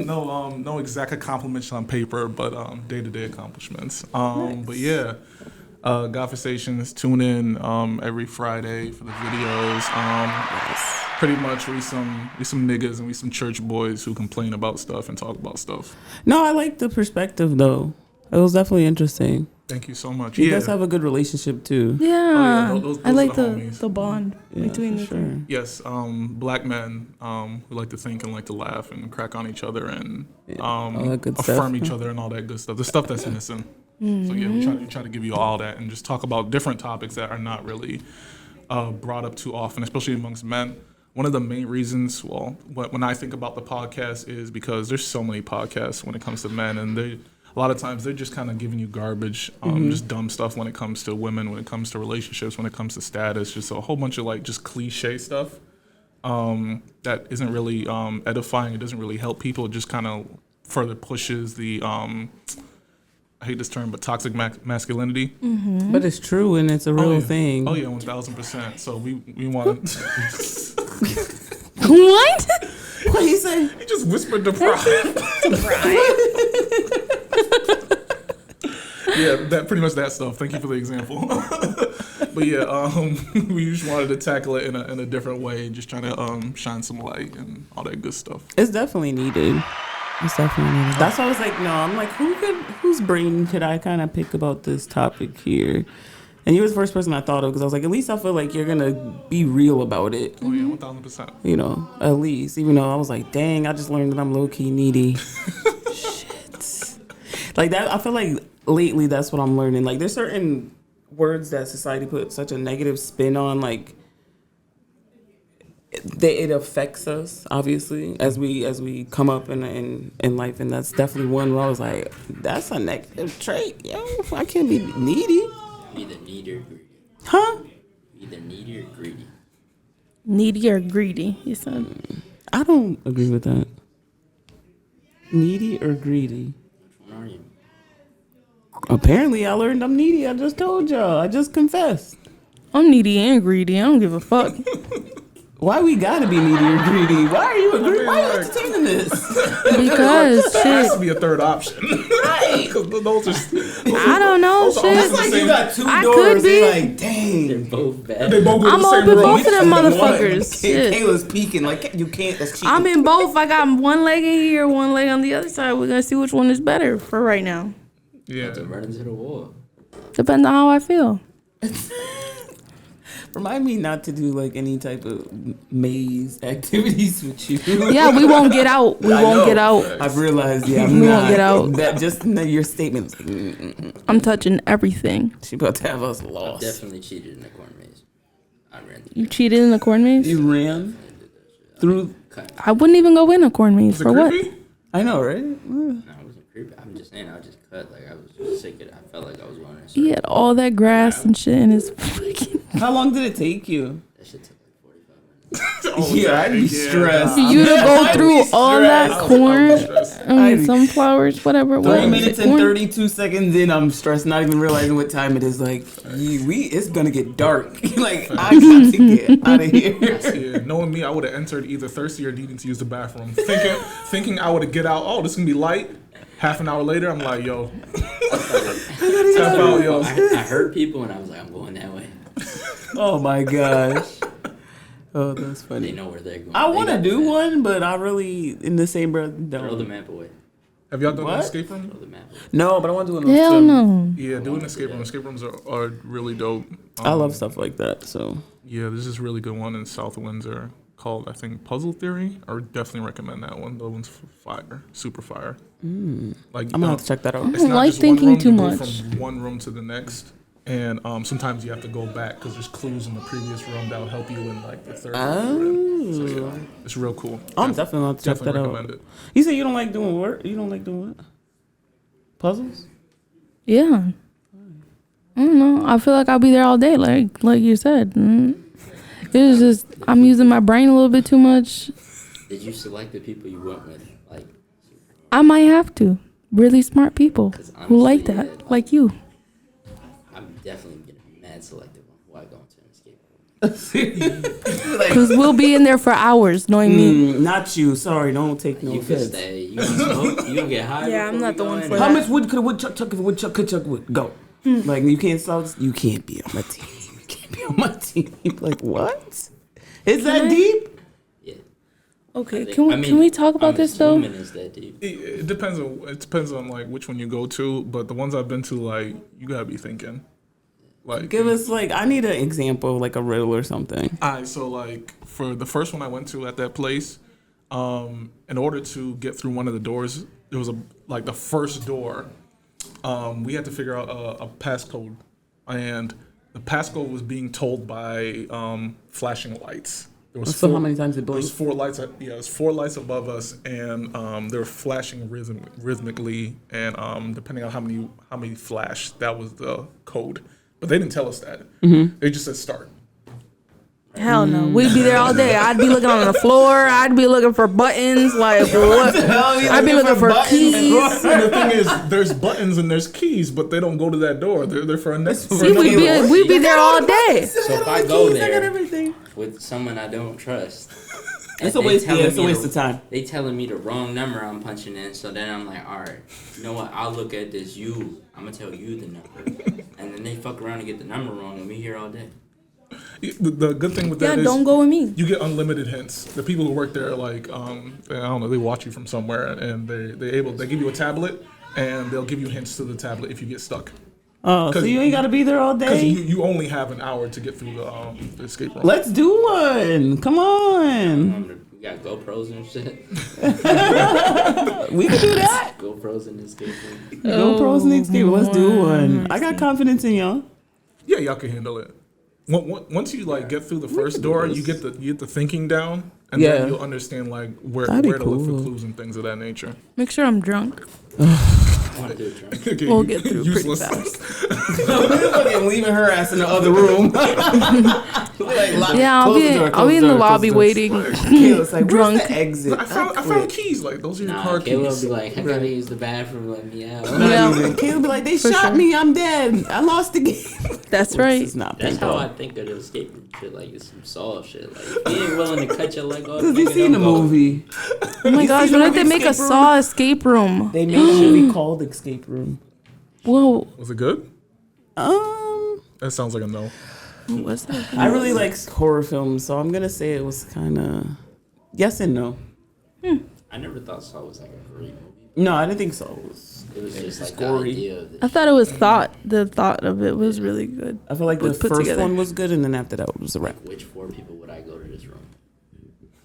No exact accomplishments on paper, but day-to-day accomplishments. But yeah, Godforsations, tune in every Friday for the videos. Pretty much we some niggas and we some church boys who complain about stuff and talk about stuff. No, I like the perspective though. It was definitely interesting. Thank you so much. You guys have a good relationship too. Yeah. those I like are the the homies. bond between the sure. two. Yes, black men who like to think and like to laugh and crack on each other and all that good affirm stuff. each other and all that good stuff. The stuff that's missing. So yeah, we try to give you all that and just talk about different topics that are not really brought up too often, especially amongst men. One of the main reasons, when I think about the podcast is because there's so many podcasts when it comes to men, and a lot of times they're just kind of giving you garbage, just dumb stuff when it comes to women, when it comes to relationships, when it comes to status, just a whole bunch of like just cliche stuff that isn't really edifying. It doesn't really help people. It just kind of further pushes the I hate this term, but toxic masculinity. But it's true and it's a real thing. Oh yeah, 1000%. So we want. What? What he say? He just whispered to pride. Yeah, that pretty much that stuff. Thank you for the example. But yeah, we just wanted to tackle it in a different way, just trying to shine some light and all that good stuff. It's definitely needed. It's definitely needed. That's why I was like, no, I'm like, whose brain could I kind of pick about this topic here? And you was the first person I thought of because I was like, at least I feel like you're going to be real about it. Oh yeah, 1000%. You know, at least. Even though I was like, dang, I just learned that I'm low-key needy. Shit. Like that, I feel like lately that's what I'm learning. Like there's certain words that society put such a negative spin on, like it affects us obviously as we come up in life, and that's definitely one where I was like, that's a negative trait, yo. I can't be needy. Either needy or greedy. Huh? Either needy or greedy. Needy or greedy, you said. I don't agree with that. Needy or greedy? Which one are you? Apparently I learned I'm needy. I just told y'all. I just confessed. I'm needy and greedy. I don't give a fuck. Why we gotta be needy or greedy? Why are you agreeing? Why are you entertaining this? Because There has to shit, be a third option. Right. 'Cause those are. I don't know Those are shit. almost It's like you got two I doors. could be. You're like, dang. They're both bad. They both go to I'm the same open room. both of them One. motherfuckers. Shit. Kayla's peeking. Like, you can't. That's cheating. I'm in both. I got one leg in here, one leg on the other side. We're gonna see which one is better for right now. Yeah. To run into the wall. Depends on how I feel. Remind me not to do like any type of maze activities with you. Yeah, we won't get out. We I won't know. get out. I've realized, yeah, We won't get out. That just your statement was like, I'm touching everything. she about to have us I lost. definitely cheated in the corn maze. I ran through You cheated in the corn maze? You ran through. cut. I wouldn't even go in a corn maze. Is it For what? creepy? I know, right? No, I wasn't creepy. I'm just saying, I just cut. Like, I was just sick of it. I felt like I was going in a He circle. had all that grass and shit in his fucking. How long did it take you? That shit took like 45 minutes. Oh, Yeah, I'd be stressed. For you to go I'd through be all that stressed. corn, I'd be- sunflowers, whatever it 3 was. minutes and Corn? 32 seconds in, I'm stressed, not even realizing what time it is. Like, it's gonna get dark. Like, I got to get out of here. Yeah, knowing me, I would have entered either thirsty or needing to use the bathroom. Thinking I would get out. Oh, this is gonna be light. Half an hour later, I'm like, yo, tap out, yo. I heard people and I was like, I'm going that way. Oh my gosh. Oh, that's They funny. know where they're going. I They want to got the do map. one, but I really, in the same breath, Throw the don't. map away. Have y'all done an What? escape room? Throw the map away. No, but I want to do one. Hell no. Yeah, do an escape room. Escape rooms are really dope. I love stuff like that. So Yeah, there's this really good one in South Windsor called, I think, Puzzle Theory. I would definitely recommend that one. That one's fire, super fire. Like I'm gonna have to check that out. It's don't not like just one thinking room, too you go much. from one room to the next, and sometimes you have to go back because there's clues in the previous room that'll help you in like the third room. you're in. So yeah, it's real cool. I'm definitely gonna check that definitely out. recommend it. You say you don't like doing work? You don't like doing what? Puzzles? Yeah. I don't know. I feel like I'll be there all day, like you said. It's just I'm using my brain a little bit too much. Did you select the people you went with? Like, I might have to. Really smart people 'Cause who like honestly, that, yeah, like you. I'm definitely gonna be mad selective on who I go into an escape room. Because we'll be in there for hours, knowing me. Not you. Sorry, don't take no You can offense. stay. You can smoke. You can get high. Yeah, I'm before not we the go one in. for How that. much wood could a woodchuck chuck if a woodchuck could chuck wood? Go. Like you can't solve. You can't be on my team. You can't be on my team. Like what? Is that deep? Yeah. Okay, I can mean, we talk about I'm this though? assuming it's that deep. It depends on like which one you go to, but the ones I've been to, like you gotta be thinking. Like Give us like I need an example, like a riddle or something. Alright, so like for the first one I went to at that place, in order to get through one of the doors, there was the first door. We had to figure out a passcode, and the passcode was being told by flashing lights. There was So how many times it There was blinked? four lights. Yeah, it was four lights above us, and they were flashing rhythmically, and depending on how many flashed, that was the code. But they didn't tell us that. They just said start. Hell no. We'd be there all day. I'd be looking on the floor. I'd be looking for buttons. Like what? I'd be looking for keys. And the thing is, there's buttons and there's keys, but they don't go to that door. They're for a next. See, we'd be there all day. So if I go I got there everything. with someone I don't trust, It's a and waste. they Yeah, it's a telling me waste of time. They telling me the wrong number I'm punching in, so then I'm like, all right, you know what? I'll look at this. I'm gonna tell you the number, and then they fuck around and get the number wrong, and we here all day. The good thing with Yeah, that is don't go with me. you get unlimited hints. The people who work there, like I don't know, they watch you from somewhere, and they give you a tablet, and they'll give you hints to the tablet if you get stuck. Oh, so you ain't gotta be there all Because day. you only have an hour to get through the escape room. Let's do one. Come on. We got GoPros and shit. We can do that. GoPros in this escape room. GoPros and escape. Let's do one. I got confidence in y'all. Yeah, y'all can handle it. Once you like get through the first door, you get the thinking down, and Yeah. then you'll understand like where That'd be to look cool. for clues and things of that nature. Make sure I'm drunk. I want to do it, Trump. Okay, We'll get through pretty useless. fast. Fucking leaving her ass in the other room. Yeah, I'll be in the lobby waiting. Kayla's like, Drunk. Where's the exit? I found keys. Like those are your Nah, car Kayla will keys. be like, I gotta use the bathroom, let me out. Yeah. Kayla be like, they For shot sure. me. I'm dead. I lost the game. That's right. It's not That's how I paintball. think of the escape room shit. Like it's some Saw shit. Like if you ain't willing to cut your leg off, Because you nigga, seen the don't go. movie. Oh my gosh, the when did they movie make a Escape Room? Saw escape room? They made a movie called Escape Room. Whoa, Was it good? That sounds like a no. what's that? I really like horror films, so I'm gonna say it was kind of yes and no. I never thought Saw was like a great movie. No, I didn't think so. It was just like gory. the idea of it. I thought it was thought. The thought of it was really good. I feel like the Was put first together. one was good, and then after that was a wrap. Which 4 people would I go to this room?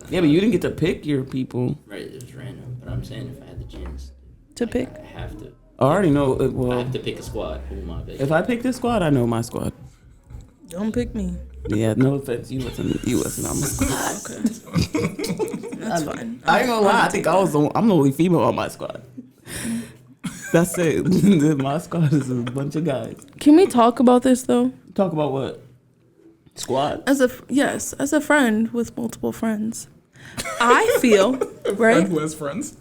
Yeah, but you didn't get to pick your people. Right, it was random. But I'm saying if I had the chance, To like, pick. I have to. I already know. I Well, have to pick a squad. Who am I picking? if I pick this squad, I know my squad. Don't pick me. Yeah, no offense. You wasn't on my squad. Okay. That's fine. I ain't gonna lie. I think I'm the only female on my squad. That's it. My squad is a bunch of guys. Can we talk about this though? Talk about what? Squad. As a friend with multiple friends, I feel Friend right. who has friends.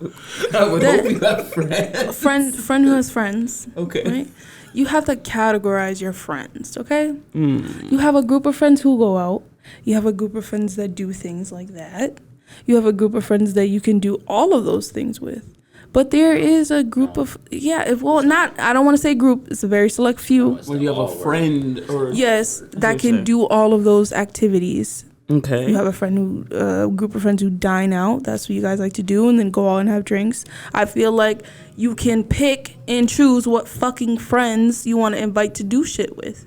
I would That- hope you have friends. Friend who has friends. Okay. Right. You have to categorize your friends. Okay. Mm. You have a group of friends who go out. You have a group of friends that do things like that. You have a group of friends that you can do all of those things with. But there is a group of not. I don't want to say group. It's a very select few. When you have a friend or Yes, that can do all of those activities. Okay. You have a group of friends who dine out. That's what you guys like to do, and then go out and have drinks. I feel like you can pick and choose what fucking friends you want to invite to do shit with.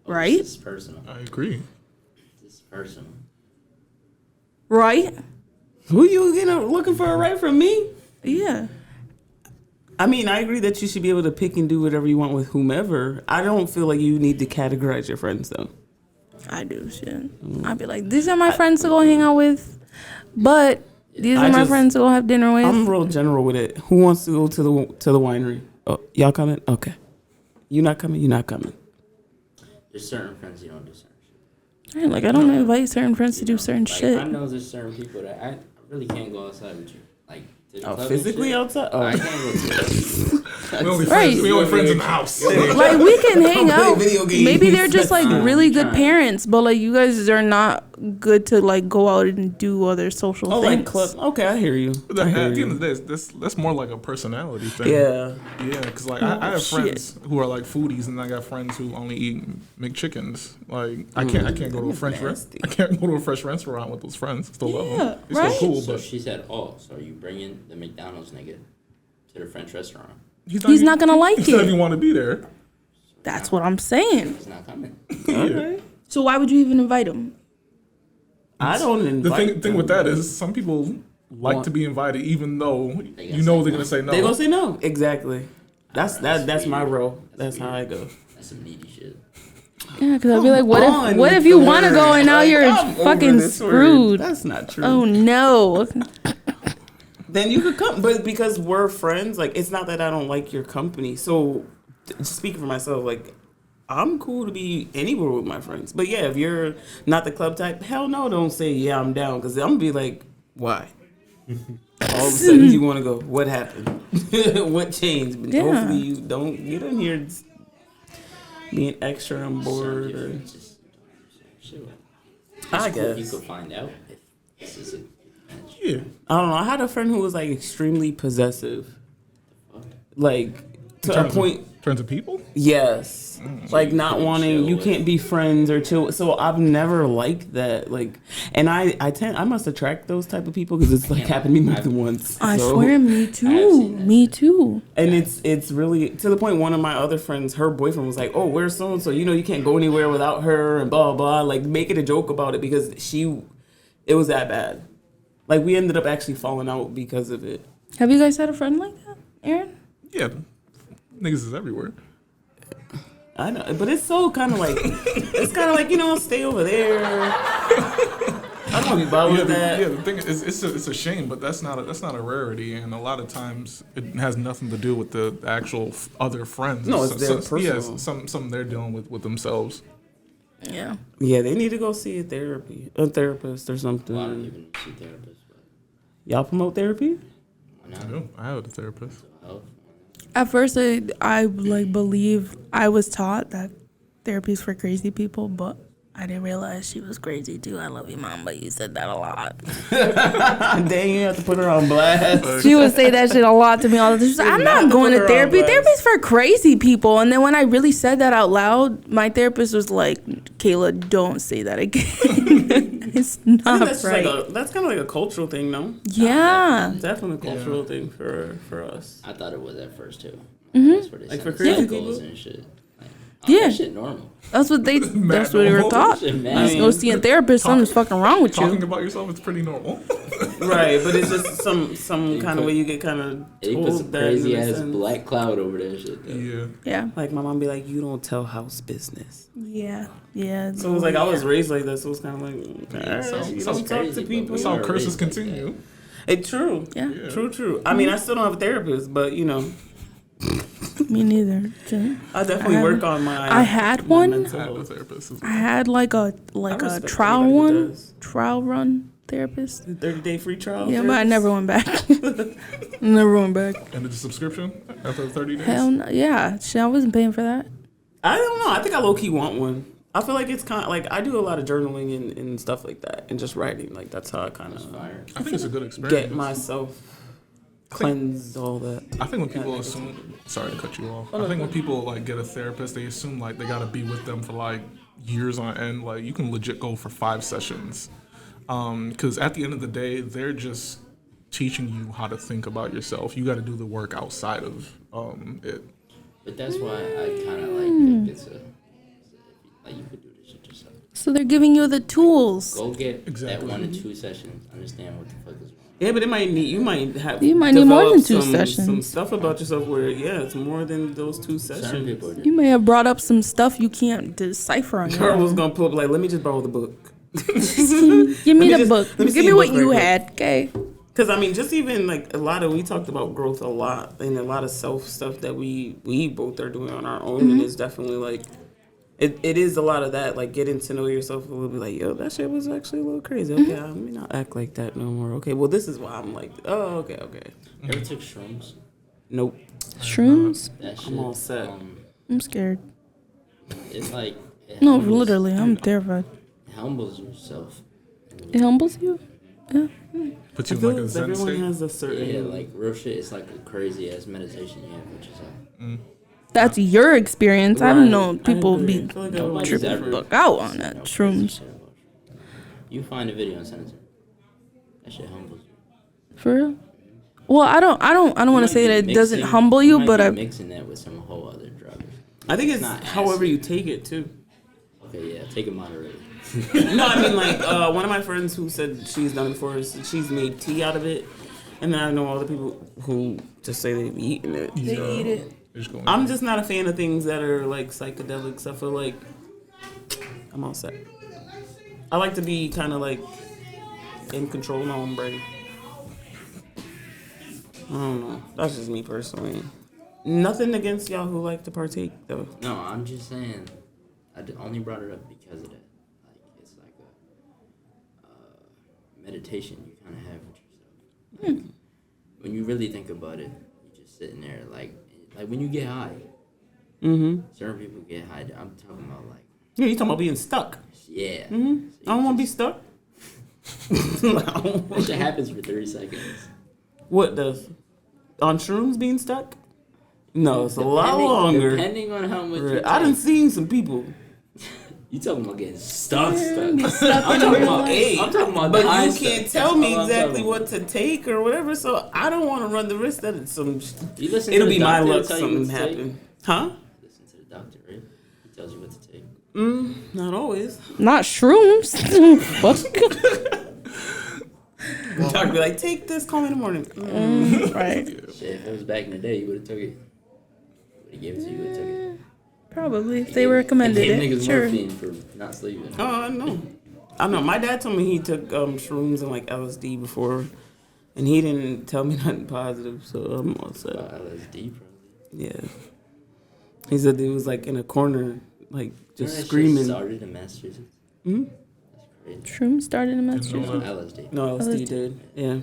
Right? This is personal. I agree. This is personal. Right? Who you looking for a right from me? Yeah. I mean, I agree that you should be able to pick and do whatever you want with whomever. I don't feel like you need to categorize your friends, though. I do shit. I'd be like, these are my friends to go hang out with, but these are my friends to go have dinner with. I'm real general with it. Who wants to go to the winery? Oh, y'all coming? Okay. You not coming? You not coming? There's certain friends you don't do certain shit. Right, like I don't invite certain friends to do certain shit. I know there's certain people that I really can't go outside with you. Like to the club physically and outside? shit. I can't go to the We only Right. friends in the house. Like we can hang out. video games. Maybe they're just like That's really fine. good parents, but like you guys are not good to like go out and do other social Oh, things. like club. Okay, I hear you. But I at hear the you. end of the day, that's more like a personality thing. Yeah. Yeah, because like I have shit. friends who are like foodies, and I got friends who only eat McChickens. Like I can't go to a French nasty. I can't go to a French restaurant with those friends. Still love Yeah, them. It's right? still cool, So but she said, "Oh, so you bringing the McDonald's nigga to the French restaurant? He's not gonna like He doesn't it. even want to be there. That's what I'm saying. He's not coming." Okay. So why would you even invite him? I don't The invite thing with that is some people like to be invited, even though you know they're gonna say no. They gonna say no. Exactly. That's my role. That's how I go. That's some needy shit. Yeah, because I'd be like, what on if with you the want to word. go and now Like, you're I'm over fucking this word. screwed? That's not true. Oh no. Then you could come, but because we're friends, like it's not that I don't like your company. So, speaking for myself, like I'm cool to be anywhere with my friends. But yeah, if you're not the club type, hell no, don't say yeah, I'm down, because I'm gonna be like, why? All of a sudden you want to go. What happened? What changed? But Yeah. hopefully you don't get in here being extra on board. Or, Just shit. I It's cool. You guess. could find out if this is a good match. Yeah, I don't know. I had a friend who was like extremely possessive, like to a terms of- point. Friends of people. Yes, like not Couldn't wanting. chill You with. can't be friends or chill. So I've never liked that. Like, and I must attract those type of people because it's like happened to me more than once. I So- swear, me have too. seen that. Me too. And it's really to the point. One of my other friends, her boyfriend was like, "Oh, where's so and so? You know, you can't go anywhere without her," and blah blah. Like making a joke about it because it was that bad. Like we ended up actually falling out because of it. Have you guys had a friend like that, Aaron? Yeah, niggas is everywhere. I know, but it's so kind of like stay over there. I don't want to be bothered with that. The thing is, it's a shame, but that's not a rarity, and a lot of times it has nothing to do with the actual other friends. No, it's their Yeah, personal. some they're dealing with themselves. Yeah. Yeah, they need to go see a therapist or something. Well, I don't even see therapists, but Y'all promote therapy? why I not? do. I have a therapist. Health. At first, I like believe I was taught that therapy is for crazy people, but I didn't realize she was crazy too. I love you, mom, but you said that a lot. Dang, you have to put her on blast. She would say that shit a lot to me all the time. She's like, I'm not going to therapy. Therapy's for crazy people. And then when I really said that out loud, my therapist was like, Kaila, don't say that again. It's I think not that's right. that's kind of like a cultural thing, no? Yeah. Definitely a cultural thing for us. I thought it was at first too. Mm-hmm. That's where they Like send for us crazy cycles people? and shit. Like, Yeah. that shit normal. That's what they we were normal. taught. Shit, You man. just go see a therapist, something's fucking wrong with Talking you. about yourself is pretty normal. Right, but it's just some kind of way you get kind of They put some told that crazy in a ass sense. black cloud over that shit. Though. Yeah. Yeah. Like my mom be like, you don't tell house business. Yeah. Yeah. So it was like I was raised like that, so it's kind of like, Yeah, alright, you sounds don't talk crazy, to but people. That's how Yeah, curses raised like continue. It's true. Yeah. Yeah. True. I mean, I still don't have a therapist, but you know, Me neither. I definitely I work on my. I had my one. mental I have a health. therapist. as I well. had like a respect trial anybody who one, does. trial run therapist. 30-day free trial. Yeah, but I therapist? never went back. Never went back. And the subscription after the 30 days. Hell no. Yeah, shit, I wasn't paying for that. I don't know. I think I low key want one. I feel like it's kind of like I do a lot of journaling and stuff like that, and just writing. Like that's how I kind of Fire. I think it's a good experience. get myself. cleanse all that. I think when people assume, sorry to cut you off. I think when people like get a therapist, they assume like they gotta be with them for like years on end. Like you can legit go for 5 sessions, because at the end of the day, they're just teaching you how to think about yourself. You got to do the work outside of it. But that's why I kind of like think it's like you could do this shit yourself. So they're giving you the tools. Go get Exactly. that 1 to 2 sessions. Understand what the fuck is wrong. Yeah, but you might need more than 2 some sessions. stuff about yourself where it's more than those 2 Certain sessions. people are You may have brought up some stuff you can't decipher on your Girl was own. gonna pull up like, let me just borrow the book. Give me Let me the just- book. let me see Give me the what book you right quick. had, okay? Because I mean, just even like we talked about growth a lot, and a lot of self stuff that we both are doing on our own, and it's definitely like it is a lot of that, like getting to know yourself a little bit. Like, yo, that shit was actually a little crazy. Okay, let me not act like that no more. Okay, well, this is why I'm like, oh, okay. Ever took shrooms? Nope, Shrooms? That shit. I'm all set. I'm scared. It's like No, literally, I'm terrified. It humbles yourself. It humbles you? Yeah. Put I you in feel like a like zen everyone state. has a certain. Yeah, like real shit. It's like a crazy ass meditation you have with yourself. That's your experience. I've Right. known people I agree. be I feel like Nobody's everyone's ever different. buck out on that no shrooms. crazy shit about you. You find a video and send it to me. That shit humbles you. For real? Well, I don't want to say that it doesn't humble you, might but be I mixing that with some whole other drug. I think it's not however acid. you take it too. Okay, yeah, take it moderately. No, I mean like one of my friends who said she's done it before. She's made tea out of it, and then I know other people who just say they've eaten it. they so. eat it. Just going I'm just not a fan of things that are like psychedelics. I feel like I'm all set. I like to be kind of like in control of my own brain. I don't know. That's just me personally. Nothing against y'all who like to partake though. No, I'm just saying. Only brought it up because of that. Like it's like a meditation you kind of have with yourself. When you really think about it, you're just sitting there like when you get high. Mm-hmm. Certain people get high. I'm talking about like Yeah, you talking about being stuck? yeah. Mm-hmm. I don't want to be stuck. That shit happens for 30 seconds. What does? On shrooms being stuck? No, it's a lot longer. Depending on how much you I done take. seen some people. You talking about getting stuck? Be stuck I'm in talking real about life. Hey, I'm talking about but the high you stuff. can't tell That's me all I'm exactly talking what about. to take or whatever, so I don't want to run the risk that it's some. You listen It'll to the be my doctor luck tell you something what to take? happen. Huh? Listen to the doctor, right? He tells you what to take. Not always. Not shrooms. Fuck. The doctor be like, take this, call me in the morning. Right. Shit, if it was back in the day, you would have took it. Would have gave it to you, would have took it. Probably. If they recommended They it. gave niggas Sure. morphine for not sleeping. Oh, I know. I know. My dad told me he took shrooms and like LSD before, and he didn't tell me nothing positive, so I'm all set. LSD, probably. Yeah. He said he was like in a corner, like just That shit screaming. started in Massachusetts. Hmm? That's crazy. Shrooms started in Massachusetts. LSD. No, LSD LSD. did. Yeah.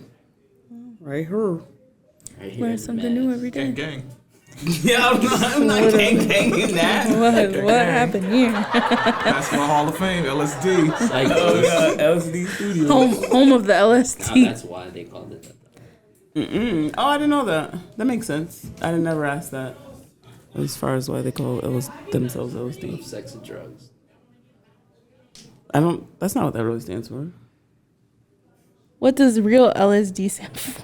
Right here. Right here Learn in something new Mass. every day. gang. Yeah, I'm not gang that. What happened here? Basketball Hall of Fame, LSD. Like, Oh, God, LSD Studios. Home of the now LSD. that's why they called it that. Though. Mm-mm. Oh, I didn't know that. That makes sense. I didn't never ask that. As far as why they call themselves LSD. Sex and drugs. I don't. That's not what that really stands for. What does real LSD stand for?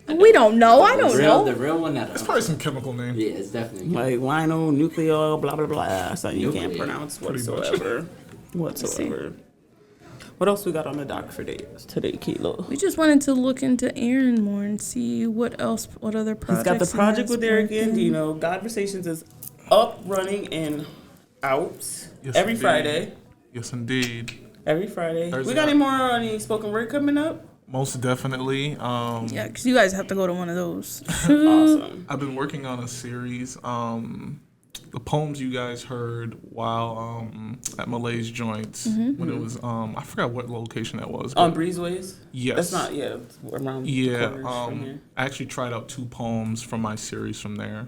We don't know. I don't know. The real one, It's probably some chemical name. Yeah, it's definitely. Like lino, nucleo, blah blah blah. Something you can't Nucleo. pronounce Pretty much. whatsoever. What else we got on the dock for today, Kaila? We just wanted to look into Aaron more and see what other projects. He's got the he project has with Eric working. and Dino. Conversations is up, running, and out Yes, every indeed. Friday. Yes, indeed. Every Friday. Thursday We got night. any more any spoken word coming up? Most definitely. Yeah, because you guys have to go to one of those. Awesome. I've been working on a series. The poems you guys heard while at Malay's Joints when it was I forgot what location that was. On but Breezeways? yes. That's not, it's around the Yeah, corners from here. I actually tried out 2 poems from my series from there.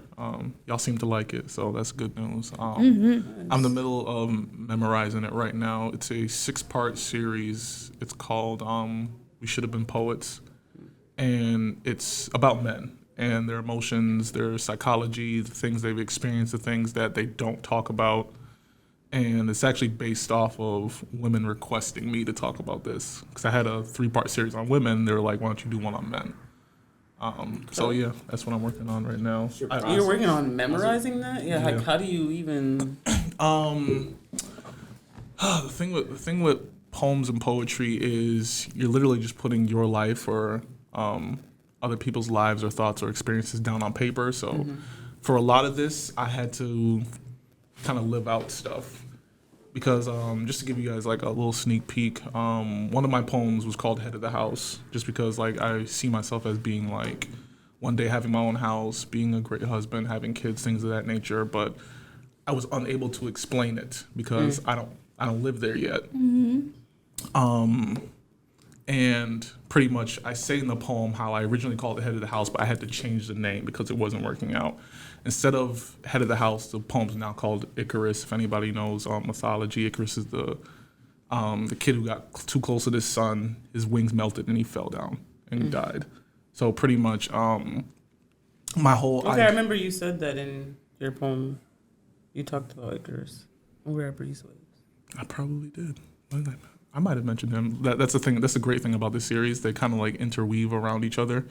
Y'all seem to like it, so that's good news. I'm in the middle of memorizing it right now. It's a 6-part series. It's called We Should Have Been Poets, and it's about men. and their emotions, their psychology, the things they've experienced, the things that they don't talk about. And it's actually based off of women requesting me to talk about this. Because I had a 3-part series on women. They were like, why don't you do one on men? So, yeah, that's what I'm working on right now. You're working on memorizing that? Yeah. Like, how do you even... The thing with poems and poetry is you're literally just putting your life or other people's lives or thoughts or experiences down on paper. So for a lot of this, I had to kind of live out stuff. Because just to give you guys like a little sneak peek, one of my poems was called Head of the House, just because like I see myself as being like one day having my own house, being a great husband, having kids, things of that nature. But I was unable to explain it because I don't live there yet. And pretty much I say in the poem how I originally called it Head of the House, but I had to change the name because it wasn't working out. Instead of Head of the House, the poem's now called Icarus. If anybody knows mythology, Icarus is the kid who got too close to the sun, his wings melted and he fell down and he died. So pretty much my whole... I remember you said that in your poem. You talked about Icarus. Wherever he's with. I probably did. I might have mentioned him. That's the thing. That's the great thing about this series. They kind of like interweave around each other,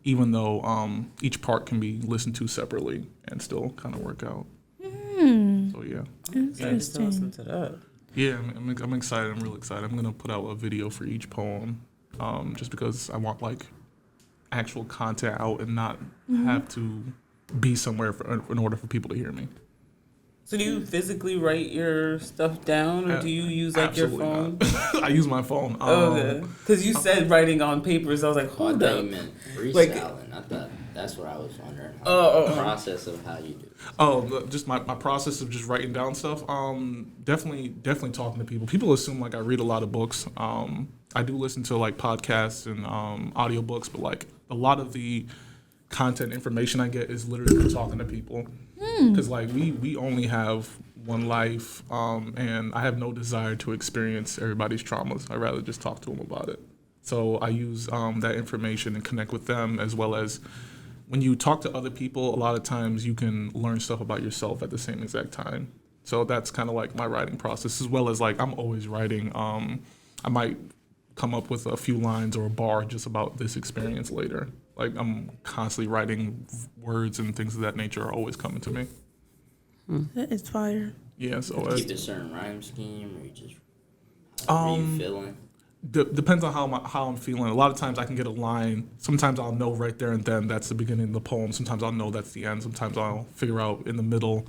even though each part can be listened to separately and still kind of work out. So yeah. Interesting. To listen to that. Yeah, I'm excited. I'm real excited. I'm gonna put out a video for each poem, just because I want like actual content out and not have to be somewhere in order for people to hear me. So do you physically write your stuff down, or do you use like your phone? I use my phone. Okay. Because you said writing on papers. I was like, hold up. I thought you meant freestyling. I thought that's what I was wondering. The process of how you do it. Just my process of just writing down stuff. Definitely talking to people. People assume like I read a lot of books. I do listen to like podcasts and audiobooks, but like a lot of the content information I get is literally from talking to people. Because like we only have one life, and I have no desire to experience everybody's traumas. I'd rather just talk to them about it. So I use that information and connect with them, as well as when you talk to other people, a lot of times you can learn stuff about yourself at the same exact time. So that's kind of like my writing process, as well as like I'm always writing. I might come up with a few lines or a bar just about this experience later. Like I'm constantly writing words and things of that nature are always coming to me. That is fire. Yeah, so keep a certain rhyme scheme, or you just how you feeling? Depends on how I'm feeling. A lot of times I can get a line. Sometimes I'll know right there and then that's the beginning of the poem. Sometimes I'll know that's the end. Sometimes I'll figure out in the middle,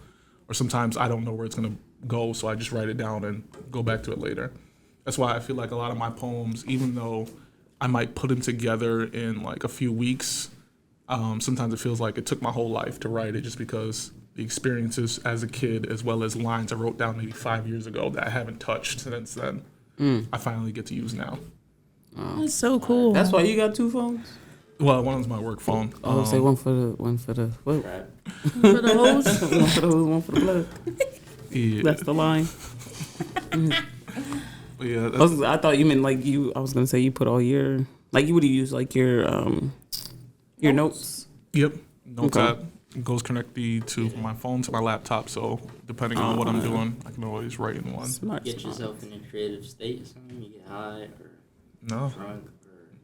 or sometimes I don't know where it's gonna go, so I just write it down and go back to it later. That's why I feel like a lot of my poems, even though I might put them together in like a few weeks, sometimes it feels like it took my whole life to write it, just because the experiences as a kid, as well as lines I wrote down maybe 5 years ago that I haven't touched since then, I finally get to use now. That's so cool. That's why you got 2 phones? Well, one's my work phone. Oh, say one for the what? For the host. One for the hose, one for the plug. Yeah. That's the line. Yeah, I thought you meant like you. I was gonna say you put all your like you would use like your notes. Yep, notes app goes connected to my phone to my laptop. So depending on what I'm doing, I can always write in one. Smart. Get yourself in a creative state or something. You get high or drunk or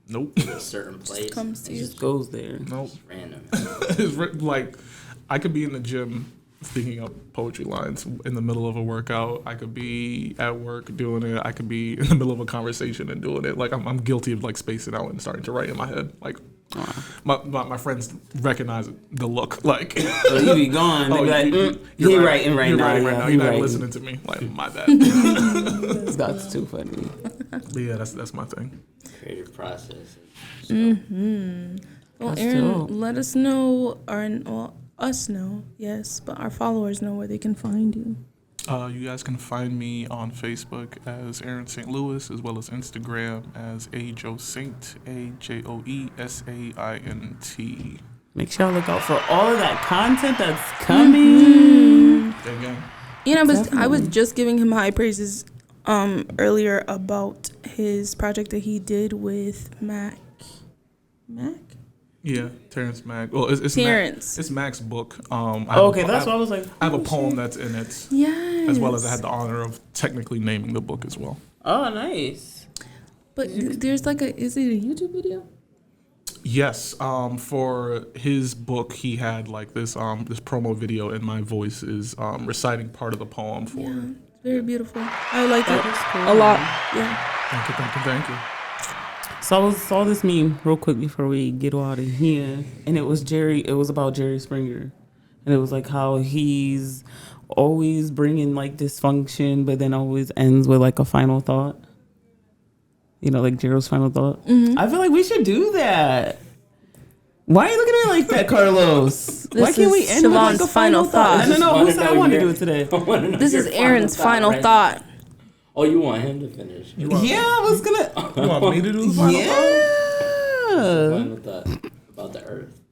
Nope. a certain place. Comes to It you. just goes there. Nope. It's random. It's like I could be in the gym thinking up poetry lines in the middle of a workout. I could be at work doing it. I could be in the middle of a conversation and doing it. Like I'm guilty of like spacing out and starting to write in my head. Like my friends recognize the look. Like So you be gone. They be like, you're writing right now. You're not listening to me. Like my bad. That's too funny. But yeah, that's my thing. Creative process. Well, That's Aaron, dope. let us know, us know, yes, but our followers know where they can find you. You guys can find me on Facebook as Aaron St. Louis, as well as Instagram as AJoeSaint, AJoeSaint. Make sure y'all look out for all of that content that's coming. Again. You know, I was just giving him high praises earlier about his project that he did with Mac. Yeah, Terrence Mack. Well, it's Terrence. It's Mack's book. Okay, that's why I was like. I have a poem that's in it, Yes. as well as I had the honor of technically naming the book as well. Oh, nice. But there's like is it a YouTube video? Yes, for his book, he had like this promo video, and my voice is reciting part of the poem for. Yeah, it's very beautiful. I like it cool. a lot. Yeah. Thank you. So I saw this meme real quick before we get out of here, and it was about Jerry Springer, and it was like how he's always bringing like dysfunction, but then always ends with like a final thought. You know, like Jerry's final thought. Mm-hmm. I feel like we should do that. Why are you looking at me like that, Carlos? Why can't we end with like a final thought? No. Who said I want to do it today? This is Aaron's final thought. Oh, you want him to finish? I was gonna. You want me to do the final Final thought about the earth.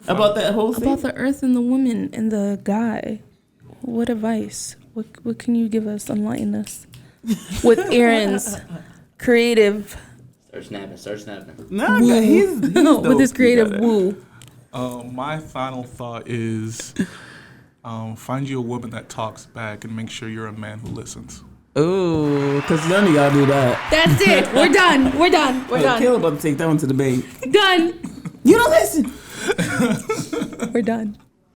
About that whole thing? About the earth and the woman and the guy. What advice? What can you give us? Enlighten us. With Aaron's creative. Start snapping. No, he's with his creative woo. My final thought is find you a woman that talks back and make sure you're a man who listens. Oh, because none of y'all do that. That's it. We're done. We're done. We're done. Caleb about to take that one to the bank. Done. You don't listen. We're done.